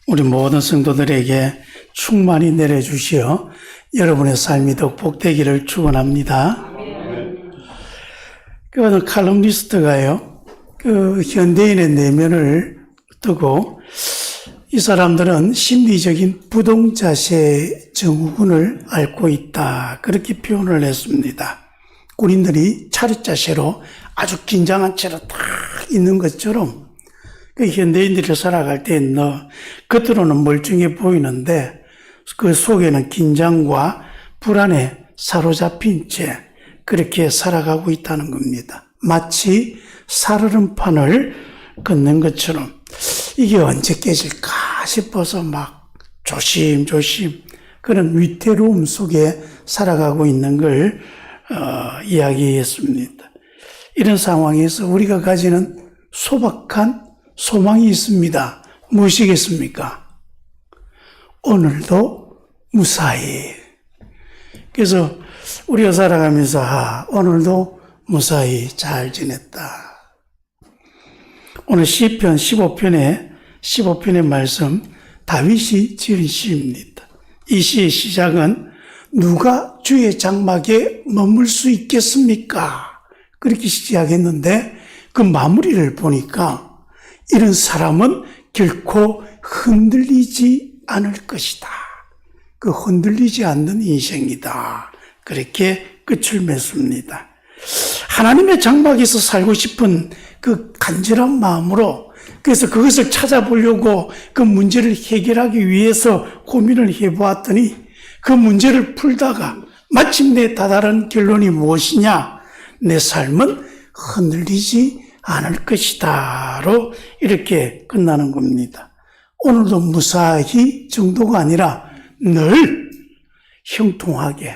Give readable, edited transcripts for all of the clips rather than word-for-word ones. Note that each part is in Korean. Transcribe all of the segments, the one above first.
우리 모든 성도들에게 충만히 내려주시어 여러분의 삶이 더 복되기를 축원합니다. 그 칼럼니스트가요, 현대인의 내면을 뜨고 이 사람들은 심리적인 부동자세 증후군을 앓고 있다, 그렇게 표현을 했습니다. 군인들이 차렷자세로 아주 긴장한 채로 딱 있는 것처럼 현대인들이 살아갈 때 겉으로는 멀쩡해 보이는데 그 속에는 긴장과 불안에 사로잡힌 채 그렇게 살아가고 있다는 겁니다. 마치 살얼음판을 걷는 것처럼 이게 언제 깨질까 싶어서 막 조심조심 그런 위태로움 속에 살아가고 있는 걸 이야기했습니다. 이런 상황에서 우리가 가지는 소박한 소망이 있습니다. 무엇이겠습니까? 오늘도 무사히. 그래서 우리가 살아가면서 오늘도 무사히 잘 지냈다. 오늘 시편 15편의 말씀, 다윗이 지은 시입니다. 이 시의 시작은 누가 주의 장막에 머물 수 있겠습니까? 그렇게 시작했는데 그 마무리를 보니까 이런 사람은 결코 흔들리지 않을 것이다. 그 흔들리지 않는 인생이다. 그렇게 끝을 맺습니다. 하나님의 장막에서 살고 싶은 그 간절한 마음으로, 그래서 그것을 찾아보려고 그 문제를 해결하기 위해서 고민을 해보았더니 그 문제를 풀다가 마침내 다다른 결론이 무엇이냐? 내 삶은 흔들리지 않을 것이다로 이렇게 끝나는 겁니다. 오늘도 무사히 정도가 아니라 늘 형통하게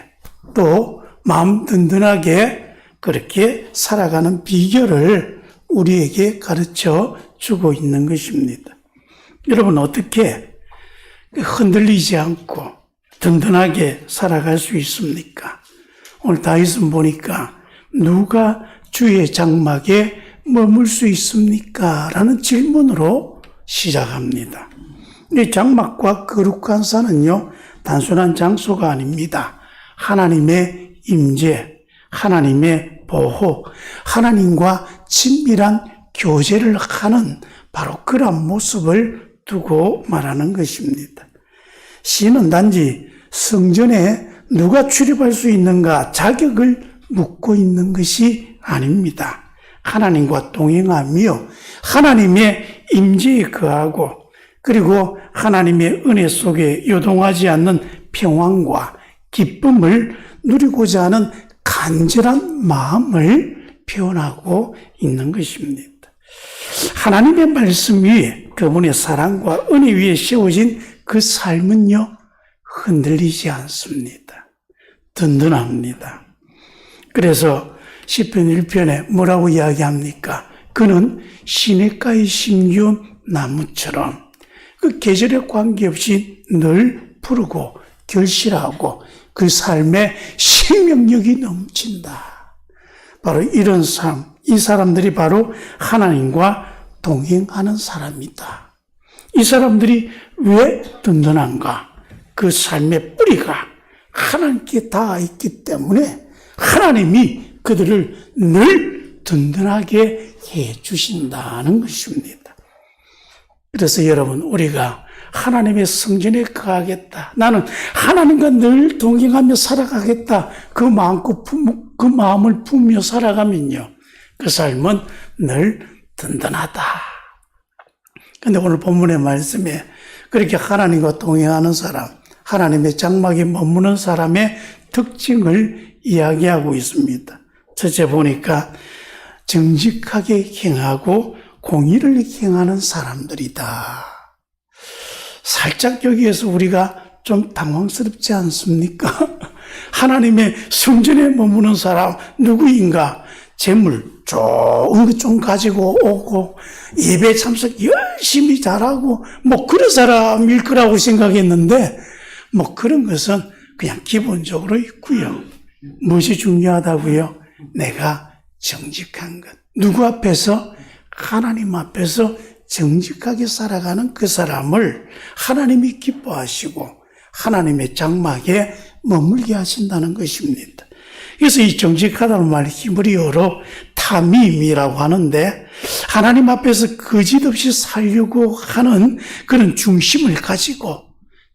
또 마음 든든하게 그렇게 살아가는 비결을 우리에게 가르쳐 주고 있는 것입니다. 여러분 어떻게 흔들리지 않고 든든하게 살아갈 수 있습니까? 오늘 다윗은 보니까 누가 주의 장막에 머물 수 있습니까? 라는 질문으로 시작합니다. 이 장막과 거룩한 산은요, 단순한 장소가 아닙니다. 하나님의 임재, 하나님의 보호, 하나님과 친밀한 교제를 하는 바로 그런 모습을 두고 말하는 것입니다. 시는 단지 성전에 누가 출입할 수 있는가 자격을 묻고 있는 것이 아닙니다. 하나님과 동행하며 하나님의 임재에 거하고 그리고 하나님의 은혜 속에 요동하지 않는 평안과 기쁨을 누리고자 하는 간절한 마음을 표현하고 있는 것입니다. 하나님의 말씀 위에 그분의 사랑과 은혜 위에 세워진 그 삶은요, 흔들리지 않습니다. 든든합니다. 그래서 시편 1편에 뭐라고 이야기합니까? 그는 시냇가에 심기운 나무처럼 그 계절에 관계없이 늘 푸르고 결실하고 그 삶에 생명력이 넘친다. 바로 이런 삶, 이 사람들이 바로 하나님과 동행하는 사람이다. 이 사람들이 왜 든든한가? 그 삶의 뿌리가 하나님께 닿아 있기 때문에 하나님이 그들을 늘 든든하게 해 주신다는 것입니다. 그래서 여러분, 우리가 하나님의 성전에 거하겠다. 나는 하나님과 늘 동행하며 살아가겠다. 그 마음을 품며 살아가면요, 그 삶은 늘 든든하다. 근데 오늘 본문의 말씀에 그렇게 하나님과 동행하는 사람, 하나님의 장막에 머무는 사람의 특징을 이야기하고 있습니다. 첫째 보니까 정직하게 행하고 공의를 행하는 사람들이다. 살짝 여기에서 우리가 좀 당황스럽지 않습니까? 하나님의 성전에 머무는 사람 누구인가? 재물 좋은 것 좀 가지고 오고 예배 참석 열심히 잘하고 뭐 그런 사람일 거라고 생각했는데 뭐 그런 것은 그냥 기본적으로 있고요. 무엇이 중요하다고요? 내가 정직한 것. 누구 앞에서? 하나님 앞에서 정직하게 살아가는 그 사람을 하나님이 기뻐하시고 하나님의 장막에 머물게 하신다는 것입니다. 그래서 이 정직하다는 말 히브리어로 타밈이라고 하는데 하나님 앞에서 거짓없이 살려고 하는 그런 중심을 가지고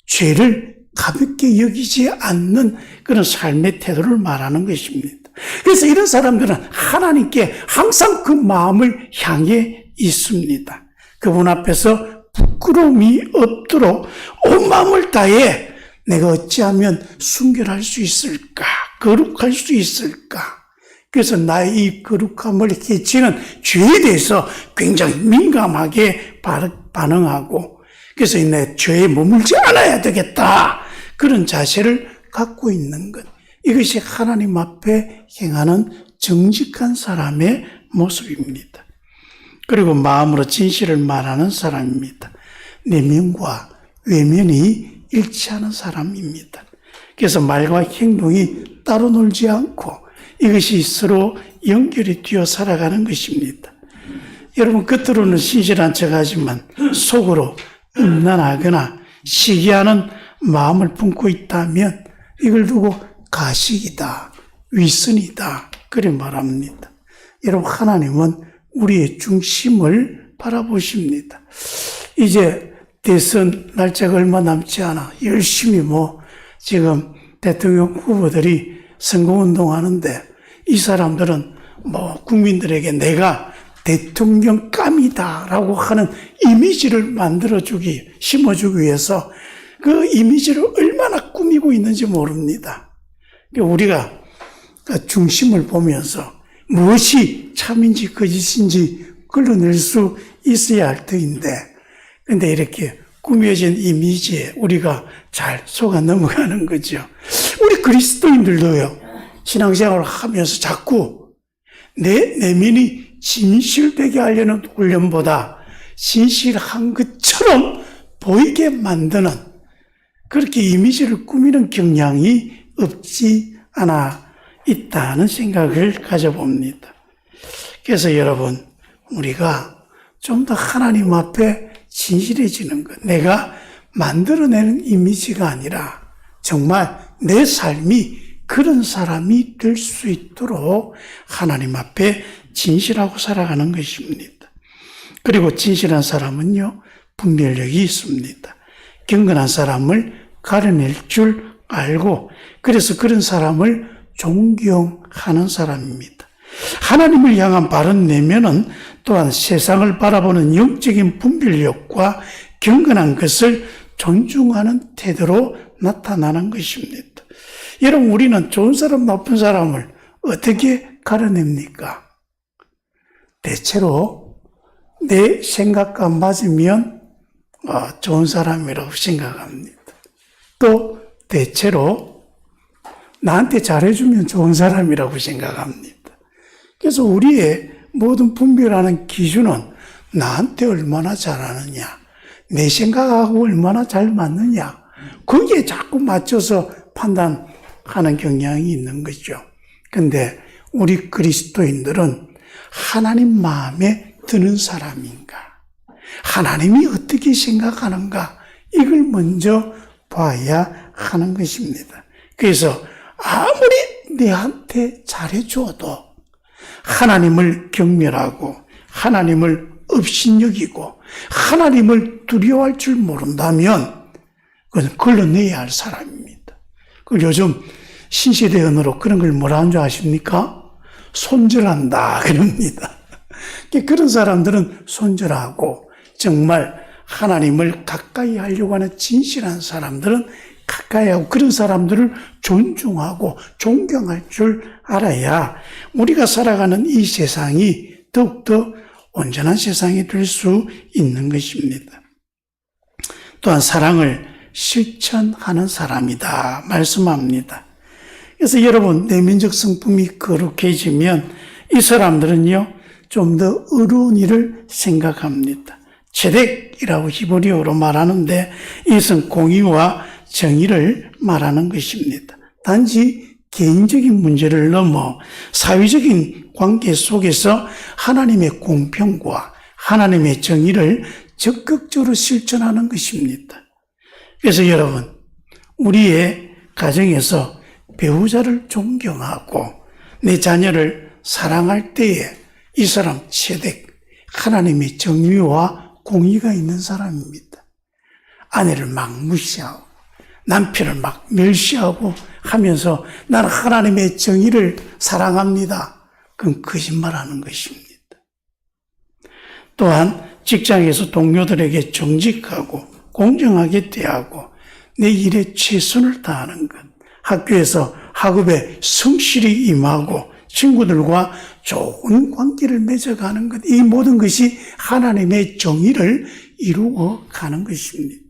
죄를 가볍게 여기지 않는 그런 삶의 태도를 말하는 것입니다. 그래서 이런 사람들은 하나님께 항상 그 마음을 향해 있습니다. 그분 앞에서 부끄러움이 없도록 온 마음을 다해 내가 어찌하면 순결할 수 있을까? 거룩할 수 있을까? 그래서 나의 이 거룩함을 해치는 죄에 대해서 굉장히 민감하게 반응하고 그래서 내 죄에 머물지 않아야 되겠다. 그런 자세를 갖고 있는 것. 이것이 하나님 앞에 행하는 정직한 사람의 모습입니다. 그리고 마음으로 진실을 말하는 사람입니다. 내면과 외면이 일치하는 사람입니다. 그래서 말과 행동이 따로 놀지 않고 이것이 서로 연결이 되어 살아가는 것입니다. 여러분 겉으로는 신실한 척하지만 속으로 음란하거나 시기하는 마음을 품고 있다면 이걸 두고 가식이다, 위선이다 그래 말합니다. 여러분 하나님은 우리의 중심을 바라보십니다. 이제 대선 날짜가 얼마 남지 않아 열심히 지금 대통령 후보들이 선거운동하는데 이 사람들은 국민들에게 내가 대통령감이다라고 하는 이미지를 심어주기 위해서 그 이미지를 얼마나 꾸미고 있는지 모릅니다. 우리가 중심을 보면서 무엇이 참인지 거짓인지 걸러낼 수 있어야 할 터인데 그런데 이렇게 꾸며진 이미지에 우리가 잘 속아 넘어가는 거죠. 우리 그리스도인들도요. 신앙생활을 하면서 자꾸 내 내면이 진실되게 하려는 훈련보다 진실한 것처럼 보이게 만드는 그렇게 이미지를 꾸미는 경향이 없지 않아 있다는 생각을 가져봅니다. 그래서 여러분 우리가 좀 더 하나님 앞에 진실해지는 것, 내가 만들어내는 이미지가 아니라 정말 내 삶이 그런 사람이 될 수 있도록 하나님 앞에 진실하고 살아가는 것입니다. 그리고 진실한 사람은요, 분별력이 있습니다. 경건한 사람을 가려낼 줄 알고 그래서 그런 사람을 존경하는 사람입니다. 하나님을 향한 바른 내면은 또한 세상을 바라보는 영적인 분별력과 경건한 것을 존중하는 태도로 나타나는 것입니다. 여러분 우리는 좋은 사람 나쁜 사람을 어떻게 가려냅니까? 대체로 내 생각과 맞으면 좋은 사람이라고 생각합니다. 또 대체로 나한테 잘해주면 좋은 사람이라고 생각합니다. 그래서 우리의 모든 분별하는 기준은 나한테 얼마나 잘하느냐, 내 생각하고 얼마나 잘 맞느냐, 거기에 자꾸 맞춰서 판단하는 경향이 있는 거죠. 근데 우리 그리스도인들은 하나님 마음에 드는 사람인가, 하나님이 어떻게 생각하는가, 이걸 먼저 봐야 하는 것입니다. 그래서 아무리 내한테 잘해줘도 하나님을 경멸하고 하나님을 업신여기고 하나님을 두려워할 줄 모른다면 그건 걸러내야 할 사람입니다. 요즘 신시대 언어로 그런 걸 뭐라 하는 줄 아십니까? 손절한다 그럽니다. 그런 사람들은 손절하고 정말 하나님을 가까이 하려고 하는 진실한 사람들은 가까이 하고 그런 사람들을 존중하고 존경할 줄 알아야 우리가 살아가는 이 세상이 더욱더 온전한 세상이 될 수 있는 것입니다. 또한 사랑을 실천하는 사람이다 말씀합니다. 그래서 여러분 내면적 성품이 거룩해지면 이 사람들은요 좀 더 의로운 일을 생각합니다. 체덱이라고 히브리어로 말하는데 이것은 공의와 정의를 말하는 것입니다. 단지 개인적인 문제를 넘어 사회적인 관계 속에서 하나님의 공평과 하나님의 정의를 적극적으로 실천하는 것입니다. 그래서 여러분, 우리의 가정에서 배우자를 존경하고 내 자녀를 사랑할 때에 이 사람 최대 하나님의 정의와 공의가 있는 사람입니다. 아내를 막 무시하고 남편을 막 멸시하고 하면서 나는 하나님의 정의를 사랑합니다. 그건 거짓말하는 것입니다. 또한 직장에서 동료들에게 정직하고 공정하게 대하고 내 일에 최선을 다하는 것, 학교에서 학업에 성실히 임하고 친구들과 좋은 관계를 맺어가는 것, 이 모든 것이 하나님의 정의를 이루어가는 것입니다.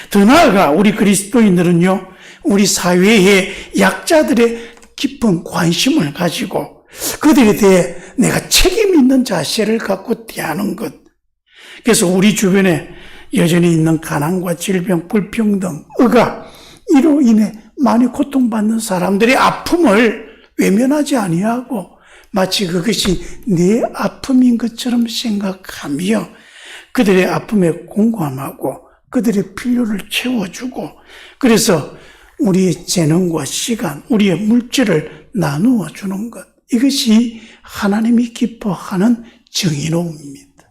더 나아가 우리 그리스도인들은요, 우리 사회의 약자들의 깊은 관심을 가지고 그들에 대해 내가 책임 있는 자세를 갖고 대하는 것. 그래서 우리 주변에 여전히 있는 가난과 질병, 불평등, 억압, 이로 인해 많이 고통받는 사람들의 아픔을 외면하지 아니하고 마치 그것이 내 아픔인 것처럼 생각하며 그들의 아픔에 공감하고 그들의 필요를 채워주고, 그래서 우리의 재능과 시간, 우리의 물질을 나누어 주는 것, 이것이 하나님이 기뻐하는 정의로움입니다.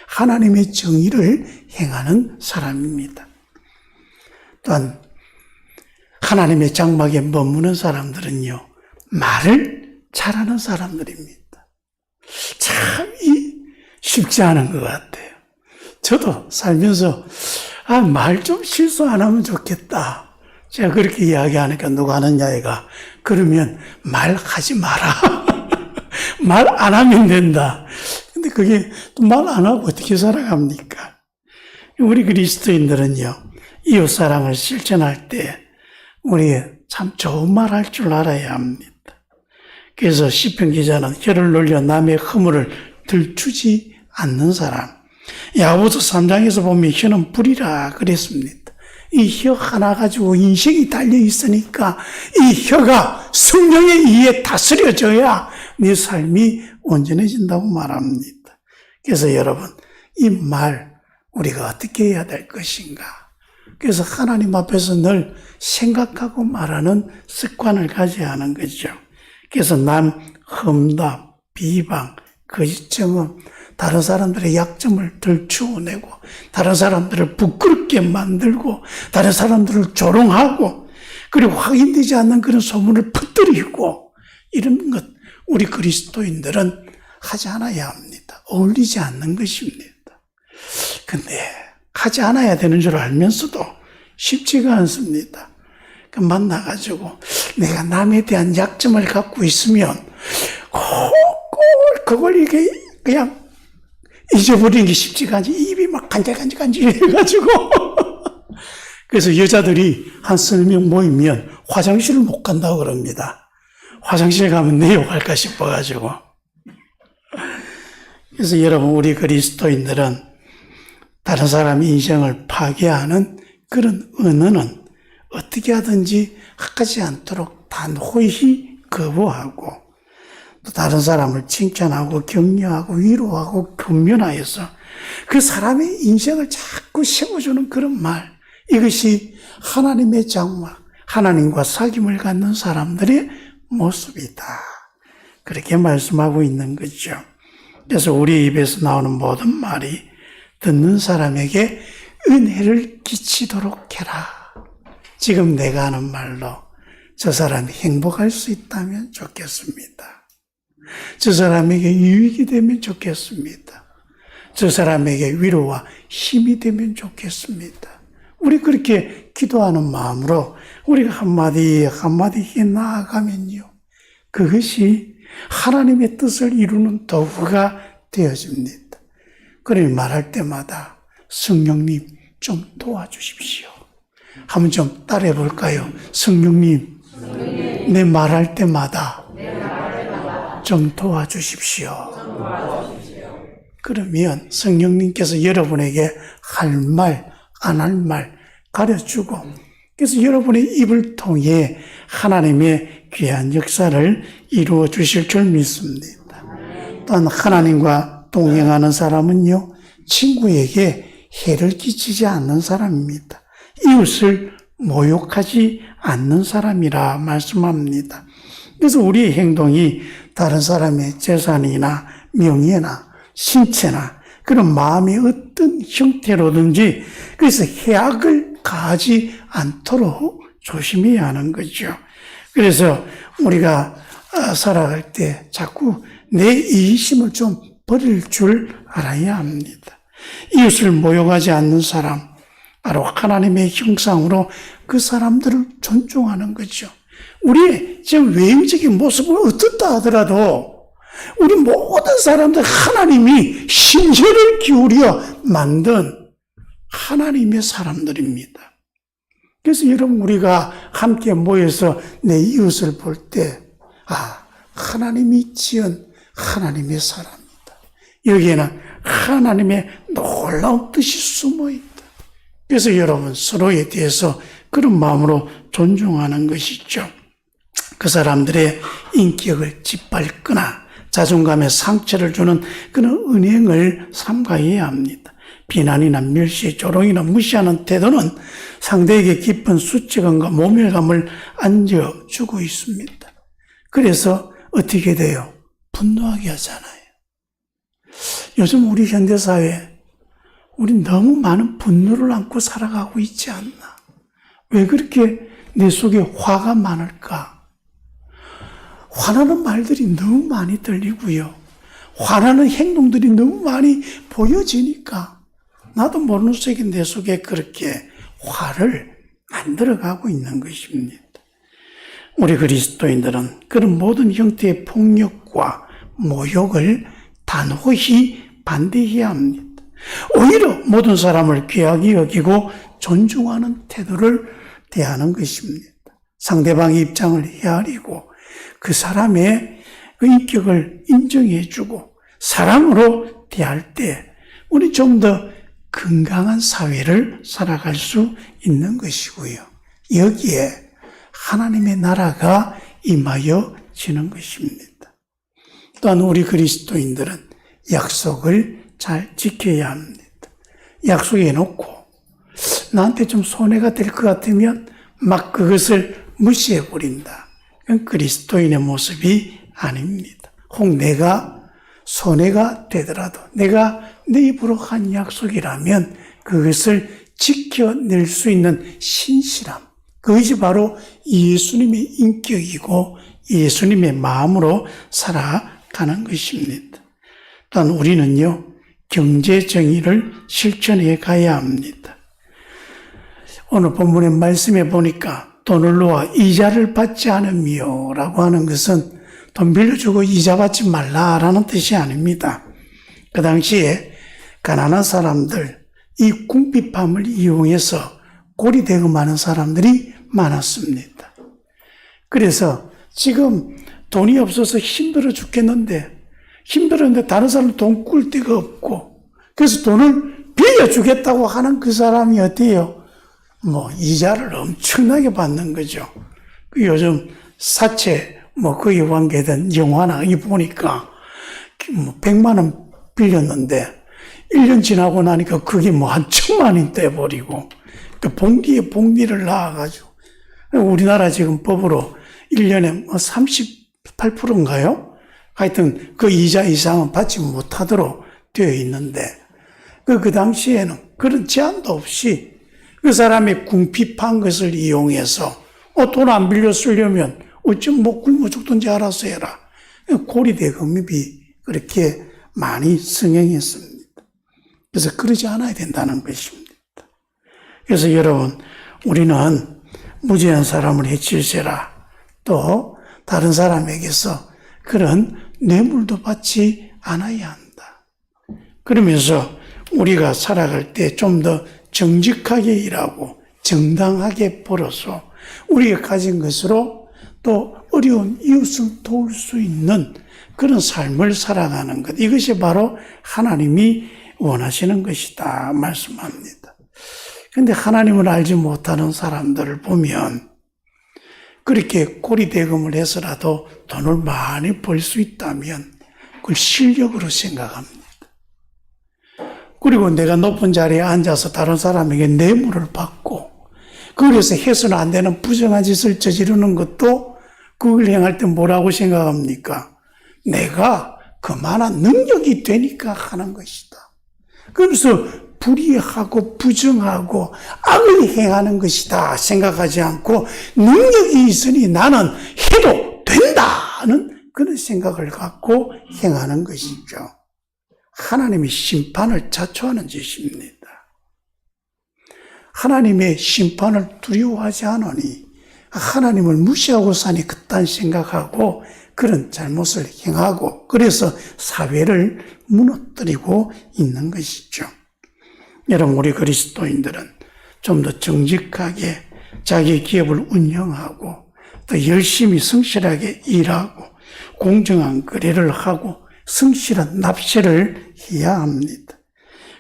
하나님의 정의를 행하는 사람입니다. 또한 하나님의 장막에 머무는 사람들은요, 말을 잘하는 사람들입니다. 참 쉽지 않은 것 같아요. 저도 살면서 말 좀 실수 안 하면 좋겠다. 제가 그렇게 이야기하니까 누가 하느냐 얘가, 그러면 말하지 마라. 말 안 하면 된다. 근데 그게 또 말 안 하고 어떻게 살아갑니까? 우리 그리스도인들은요, 이웃 사랑을 실천할 때 우리 참 좋은 말 할 줄 알아야 합니다. 그래서 시편 기자는 혀를 놀려 남의 허물을 들추지 않는 사람. 야고보서 3장에서 보면 혀는 불이라 그랬습니다. 이 혀 하나 가지고 인생이 달려 있으니까 이 혀가 성령에 의해 다스려져야 네 삶이 온전해진다고 말합니다. 그래서 여러분, 이 말 우리가 어떻게 해야 될 것인가? 그래서 하나님 앞에서 늘 생각하고 말하는 습관을 가져야 하는 거죠. 그래서 남 험담, 비방, 거짓증언, 다른 사람들의 약점을 들추어내고 다른 사람들을 부끄럽게 만들고 다른 사람들을 조롱하고 그리고 확인되지 않는 그런 소문을 퍼뜨리고 이런 것 우리 그리스도인들은 하지 않아야 합니다. 어울리지 않는 것입니다. 근데 하지 않아야 되는 줄 알면서도 쉽지가 않습니다. 만나가지고 내가 남에 대한 약점을 갖고 있으면 그걸 이게 그냥 잊어버리는 게 쉽지가 않지. 입이 막 간질간질해가지고 그래서 여자들이 한 3명 모이면 화장실을 못 간다고 그럽니다. 화장실 가면 내 욕할까 싶어가지고. 그래서 여러분, 우리 그리스도인들은 다른 사람의 인생을 파괴하는 그런 언어는 어떻게 하든지 하지 않도록 단호히 거부하고 또 다른 사람을 칭찬하고 격려하고 위로하고 권면하여서 그 사람의 인생을 자꾸 세워주는 그런 말, 이것이 하나님의 장막, 하나님과 사귐을 갖는 사람들의 모습이다. 그렇게 말씀하고 있는 거죠. 그래서 우리 입에서 나오는 모든 말이 듣는 사람에게 은혜를 끼치도록 해라. 지금 내가 하는 말로 저 사람이 행복할 수 있다면 좋겠습니다. 저 사람에게 유익이 되면 좋겠습니다. 저 사람에게 위로와 힘이 되면 좋겠습니다. 우리 그렇게 기도하는 마음으로 우리가 한마디 한마디 나아가면요, 그것이 하나님의 뜻을 이루는 도구가 되어집니다. 그러니 말할 때마다 성령님 좀 도와주십시오. 한번 좀 따라해 볼까요? 성령님, 내 말할 때마다 좀 도와주십시오. 그러면 성령님께서 여러분에게 할 말, 안 할 말 가르쳐주고, 그래서 여러분의 입을 통해 하나님의 귀한 역사를 이루어 주실 줄 믿습니다. 또한 하나님과 동행하는 사람은요, 친구에게 해를 끼치지 않는 사람입니다. 이웃을 모욕하지 않는 사람이라 말씀합니다. 그래서 우리의 행동이 다른 사람의 재산이나 명예나 신체나 그런 마음의 어떤 형태로든지 그래서 해악을 가하지 않도록 조심해야 하는 거죠. 그래서 우리가 살아갈 때 자꾸 내 이기심을 좀 버릴 줄 알아야 합니다. 이웃을 모욕하지 않는 사람, 바로 하나님의 형상으로 그 사람들을 존중하는 거죠. 우리의 지금 외형적인 모습은 어떻다 하더라도 우리 모든 사람들 하나님이 심혈을 기울여 만든 하나님의 사람들입니다. 그래서 여러분 우리가 함께 모여서 내 이웃을 볼 때 하나님이 지은 하나님의 사람이다. 여기에는 하나님의 놀라운 뜻이 숨어 있다. 그래서 여러분 서로에 대해서 그런 마음으로 존중하는 것이죠. 그 사람들의 인격을 짓밟거나 자존감에 상처를 주는 그런 은행을 삼가해야 합니다. 비난이나 멸시, 조롱이나 무시하는 태도는 상대에게 깊은 수치감과 모멸감을 안겨주고 있습니다. 그래서 어떻게 돼요? 분노하게 하잖아요. 요즘 우리 현대사회 우리 너무 많은 분노를 안고 살아가고 있지 않나? 왜 그렇게 내 속에 화가 많을까? 화나는 말들이 너무 많이 들리고요. 화나는 행동들이 너무 많이 보여지니까 나도 모르는 속에 내 속에 그렇게 화를 만들어가고 있는 것입니다. 우리 그리스도인들은 그런 모든 형태의 폭력과 모욕을 단호히 반대해야 합니다. 오히려 모든 사람을 귀하게 여기고 존중하는 태도를 대하는 것입니다. 상대방의 입장을 헤아리고 그 사람의 그 인격을 인정해주고 사랑으로 대할 때 우리 좀 더 건강한 사회를 살아갈 수 있는 것이고요. 여기에 하나님의 나라가 임하여지는 것입니다. 또한 우리 그리스도인들은 약속을 잘 지켜야 합니다. 약속해놓고 나한테 좀 손해가 될 것 같으면 막 그것을 무시해버린다. 그건 그리스도인의 모습이 아닙니다. 혹 내가 손해가 되더라도 내가 내 입으로 한 약속이라면 그것을 지켜낼 수 있는 신실함, 그것이 바로 예수님의 인격이고 예수님의 마음으로 살아가는 것입니다. 또한 우리는요, 경제 정의를 실천해 가야 합니다. 오늘 본문의 말씀에 보니까 돈을 놓아 이자를 받지 않으며 라고 하는 것은 돈 빌려주고 이자 받지 말라라는 뜻이 아닙니다. 그 당시에 가난한 사람들, 이 궁핍함을 이용해서 고리대금하는 사람들이 많았습니다. 그래서 지금 돈이 없어서 힘들어 죽겠는데 힘들었는데 다른 사람 돈 꿀 데가 없고 그래서 돈을 빌려주겠다고 하는 그 사람이 어때요? 이자를 엄청나게 받는 거죠. 요즘 사채 거기에 관계된 영화나 이 보니까 100만 원 빌렸는데 1년 지나고 나니까 그게 한 1000만이 돼버리고 그 봉기에 봉기를 낳아가지고 우리나라 지금 법으로 1년에 38%인가요? 하여튼 그 이자 이상은 받지 못하도록 되어 있는데 그 당시에는 그런 제한도 없이 그 사람이 궁핍한 것을 이용해서 돈 안 빌려 쓰려면 어쩜 굶어 죽든지 알아서 해라. 고리대금이 그렇게 많이 승행했습니다. 그래서 그러지 않아야 된다는 것입니다. 그래서 여러분 우리는 무죄한 사람을 해칠세라 또 다른 사람에게서 그런 뇌물도 받지 않아야 한다. 그러면서 우리가 살아갈 때 좀 더 정직하게 일하고 정당하게 벌어서 우리가 가진 것으로 또 어려운 이웃을 도울 수 있는 그런 삶을 살아가는 것. 이것이 바로 하나님이 원하시는 것이다 말씀합니다. 그런데 하나님을 알지 못하는 사람들을 보면 그렇게 고리대금을 해서라도 돈을 많이 벌 수 있다면 그걸 실력으로 생각합니다. 그리고 내가 높은 자리에 앉아서 다른 사람에게 뇌물을 받고, 그래서 해서는 안 되는 부정한 짓을 저지르는 것도 그걸 행할 때 뭐라고 생각합니까? 내가 그만한 능력이 되니까 하는 것이다. 그러면서 불의하고 부정하고 악을 행하는 것이다 생각하지 않고, 능력이 있으니 나는 해도 된다는 그런 생각을 갖고 행하는 것이죠. 하나님의 심판을 자초하는 짓입니다. 하나님의 심판을 두려워하지 않으니 하나님을 무시하고 사니 그딴 생각하고 그런 잘못을 행하고, 그래서 사회를 무너뜨리고 있는 것이죠. 여러분, 우리 그리스도인들은 좀 더 정직하게 자기 기업을 운영하고 또 열심히 성실하게 일하고 공정한 거래를 하고 성실한 납세를 해야 합니다.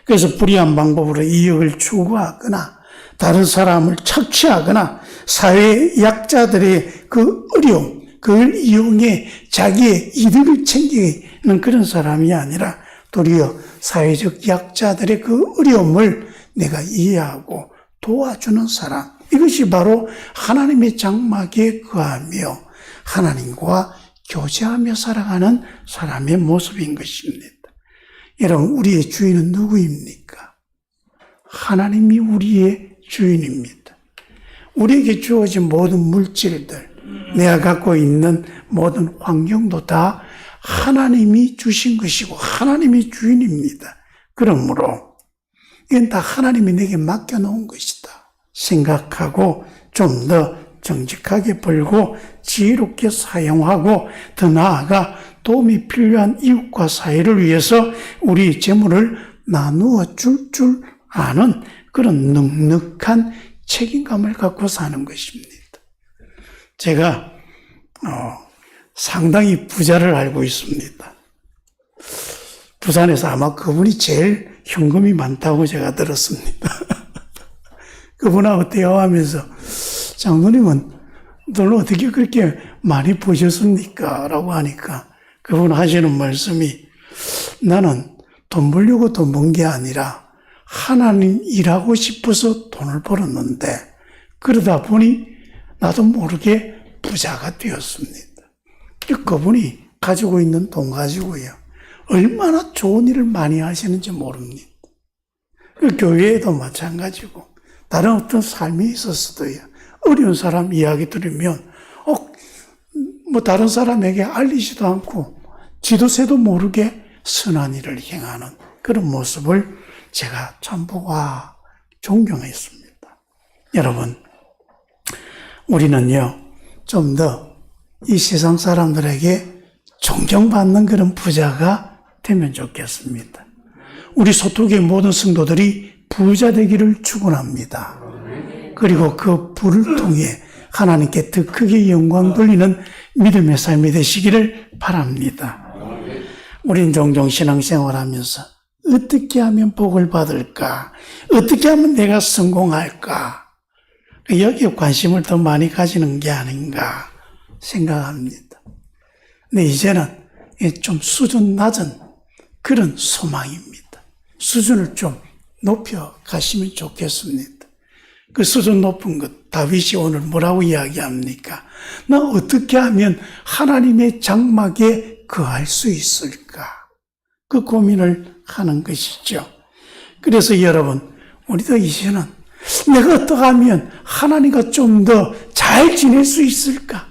그래서 불의한 방법으로 이익을 추구하거나 다른 사람을 착취하거나 사회 약자들의 그 어려움, 그걸 이용해 자기의 이득을 챙기는 그런 사람이 아니라 도리어 사회적 약자들의 그 어려움을 내가 이해하고 도와주는 사람, 이것이 바로 하나님의 장막에 거하며 하나님과 교제하며 살아가는 사람의 모습인 것입니다. 여러분, 우리의 주인은 누구입니까? 하나님이 우리의 주인입니다. 우리에게 주어진 모든 물질들, 내가 갖고 있는 모든 환경도 다 하나님이 주신 것이고 하나님이 주인입니다. 그러므로 이건 다 하나님이 내게 맡겨놓은 것이다 생각하고 좀 더 정직하게 벌고 지혜롭게 사용하고, 더 나아가 도움이 필요한 이웃과 사회를 위해서 우리 재물을 나누어 줄 아는 그런 넉넉한 책임감을 갖고 사는 것입니다. 제가 상당히 부자를 알고 있습니다. 부산에서 아마 그분이 제일 현금이 많다고 제가 들었습니다. 그분하고 대화하면서 장로님은 늘 어떻게 그렇게 많이 버셨습니까? 라고 하니까 그분 하시는 말씀이, 나는 돈 벌려고 돈 번 게 아니라 하나님 일하고 싶어서 돈을 벌었는데 그러다 보니 나도 모르게 부자가 되었습니다. 그분이 가지고 있는 돈 가지고요, 얼마나 좋은 일을 많이 하시는지 모릅니다. 교회에도 마찬가지고 다른 어떤 삶이 있었어도요, 어려운 사람 이야기 들으면 뭐 다른 사람에게 알리지도 않고 지도새도 모르게 선한 일을 행하는 그런 모습을 제가 참 보고 존경했습니다. 여러분, 우리는요 좀 더 이 세상 사람들에게 존경받는 그런 부자가 되면 좋겠습니다. 우리 소토교의 모든 성도들이 부자 되기를 축원합니다. 그리고 그 부를 통해 하나님께 더 크게 영광 돌리는 믿음의 삶이 되시기를 바랍니다. 우린 종종 신앙생활하면서 어떻게 하면 복을 받을까? 어떻게 하면 내가 성공할까? 여기에 관심을 더 많이 가지는 게 아닌가 생각합니다. 근데 이제는 좀 수준 낮은 그런 소망입니다. 수준을 좀 높여 가시면 좋겠습니다. 그 수준 높은 것, 다윗이 오늘 뭐라고 이야기합니까? 나 어떻게 하면 하나님의 장막에 거할 수 있을까? 그 고민을 하는 것이죠. 그래서 여러분, 우리도 이제는 내가 어떻게 하면 하나님과 좀 더 잘 지낼 수 있을까?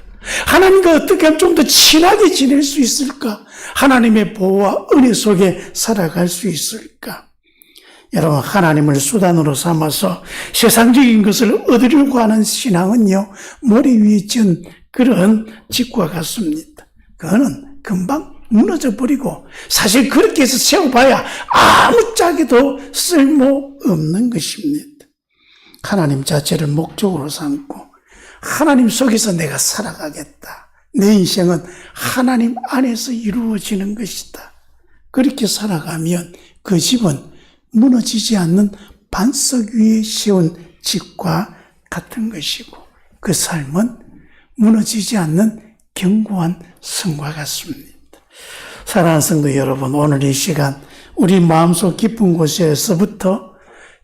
하나님과 어떻게 하면 좀 더 친하게 지낼 수 있을까? 하나님의 보호와 은혜 속에 살아갈 수 있을까? 여러분, 하나님을 수단으로 삼아서 세상적인 것을 얻으려고 하는 신앙은요, 모래 위에 지은 그런 집과 같습니다. 그거는 금방 무너져 버리고, 사실 그렇게 해서 세워봐야 아무짝에도 쓸모없는 것입니다. 하나님 자체를 목적으로 삼고 하나님 속에서 내가 살아가겠다. 내 인생은 하나님 안에서 이루어지는 것이다. 그렇게 살아가면 그 집은 무너지지 않는 반석 위에 세운 집과 같은 것이고, 그 삶은 무너지지 않는 견고한 성과 같습니다. 사랑하는 성도 여러분, 오늘 이 시간 우리 마음속 깊은 곳에서부터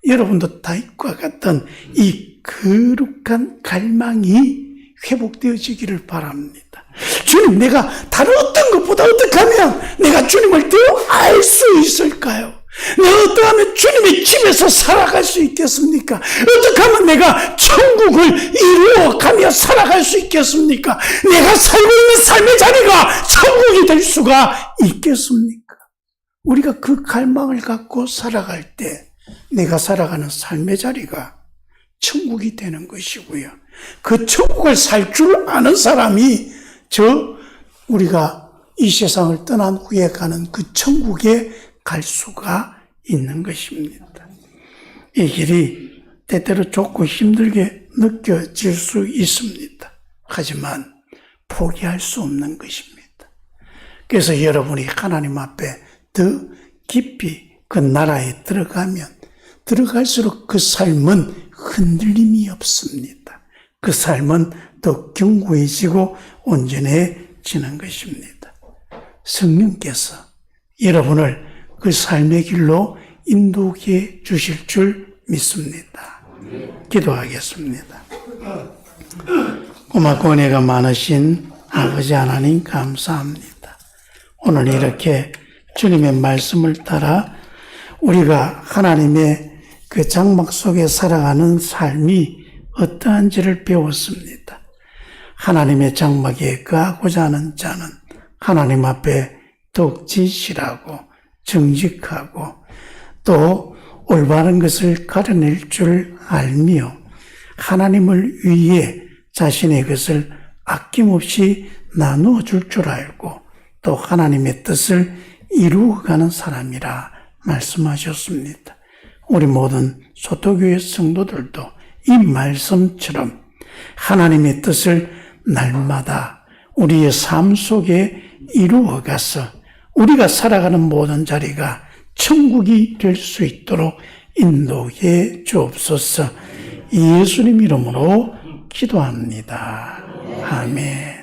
여러분도 다윗과 같은 이 거룩한 갈망이 회복되어지기를 바랍니다. 주님, 내가 다른 어떤 것보다 어떻게 하면 내가 주님을 더 알 수 있을까요? 내가 어떻게 하면 주님의 집에서 살아갈 수 있겠습니까? 어떻게 하면 내가 천국을 이루어가며 살아갈 수 있겠습니까? 내가 살고 있는 삶의 자리가 천국이 될 수가 있겠습니까? 우리가 그 갈망을 갖고 살아갈 때 내가 살아가는 삶의 자리가 천국이 되는 것이고요. 그 천국을 살 줄 아는 사람이 우리가 이 세상을 떠난 후에 가는 그 천국에 갈 수가 있는 것입니다. 이 길이 때때로 좁고 힘들게 느껴질 수 있습니다. 하지만 포기할 수 없는 것입니다. 그래서 여러분이 하나님 앞에 더 깊이 그 나라에 들어가면 들어갈수록 그 삶은 흔들림이 없습니다. 그 삶은 더 견고해지고 온전해지는 것입니다. 성령께서 여러분을 그 삶의 길로 인도해 주실 줄 믿습니다. 기도하겠습니다. 고맙고 은혜가 많으신 아버지 하나님 감사합니다. 오늘 이렇게 주님의 말씀을 따라 우리가 하나님의 그 장막 속에 살아가는 삶이 어떠한지를 배웠습니다. 하나님의 장막에 거하고자 하는 자는 하나님 앞에 더욱 진실하고 정직하고 또 올바른 것을 가려낼 줄 알며 하나님을 위해 자신의 것을 아낌없이 나누어 줄 줄 알고 또 하나님의 뜻을 이루어가는 사람이라 말씀하셨습니다. 우리 모든 소토교회 성도들도 이 말씀처럼 하나님의 뜻을 날마다 우리의 삶 속에 이루어가서 우리가 살아가는 모든 자리가 천국이 될 수 있도록 인도해 주옵소서. 예수님 이름으로 기도합니다. 아멘.